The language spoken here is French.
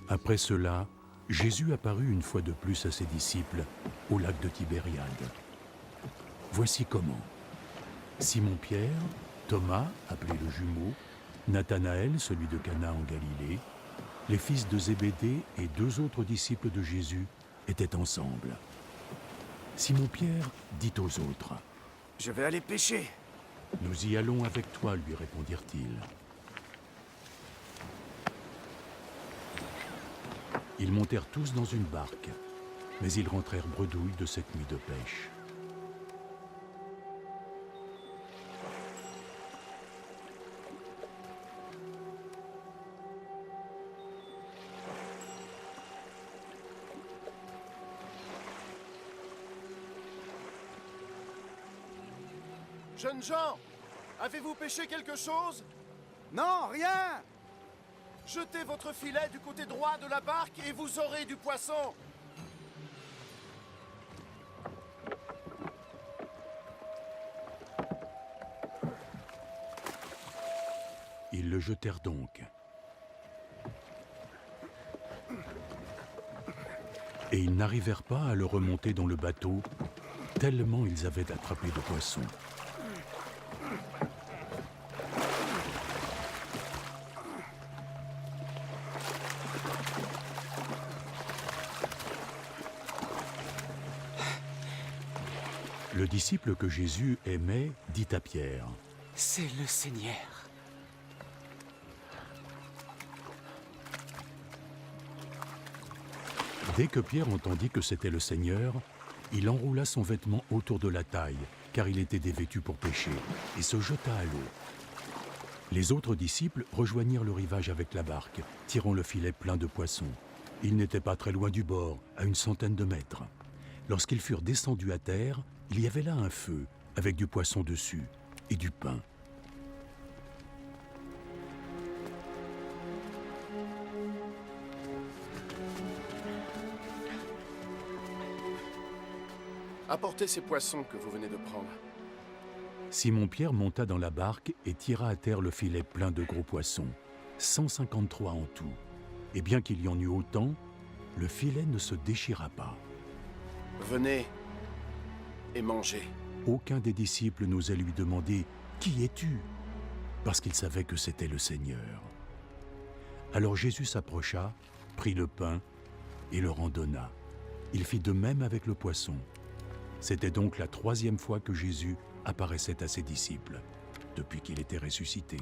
Après cela, Jésus apparut une fois de plus à ses disciples au lac de Tibériade. Voici comment. Simon-Pierre, Thomas, appelé le jumeau, Nathanaël, celui de Cana en Galilée, les fils de Zébédée et 2 autres disciples de Jésus étaient ensemble. Simon-Pierre dit aux autres : « Je vais aller pêcher. » « Nous y allons avec toi, lui répondirent-ils. Ils montèrent tous dans une barque, mais ils rentrèrent bredouilles de cette nuit de pêche. Jeunes gens, avez-vous pêché quelque chose? Non, rien! Jetez votre filet du côté droit de la barque et vous aurez du poisson. Ils le jetèrent donc. Et ils n'arrivèrent pas à le remonter dans le bateau, tellement ils avaient attrapé de poissons. Le disciple que Jésus aimait dit à Pierre : « C'est le Seigneur. » Dès que Pierre entendit que c'était le Seigneur, il enroula son vêtement autour de la taille, car il était dévêtu pour pêcher, et se jeta à l'eau. Les autres disciples rejoignirent le rivage avec la barque, tirant le filet plein de poissons. Ils n'étaient pas très loin du bord, à une centaine de mètres. Lorsqu'ils furent descendus à terre, il y avait là un feu, avec du poisson dessus, et du pain. Apportez ces poissons que vous venez de prendre. Simon-Pierre monta dans la barque et tira à terre le filet plein de gros poissons, 153 en tout. Et bien qu'il y en eût autant, le filet ne se déchira pas. Venez et mangez. Aucun des disciples n'osait lui demander « Qui es-tu » parce qu'il savait que c'était le Seigneur. Alors Jésus s'approcha, prit le pain et leur en donna. Il fit de même avec le poisson. C'était donc la 3e fois que Jésus apparaissait à ses disciples, depuis qu'il était ressuscité.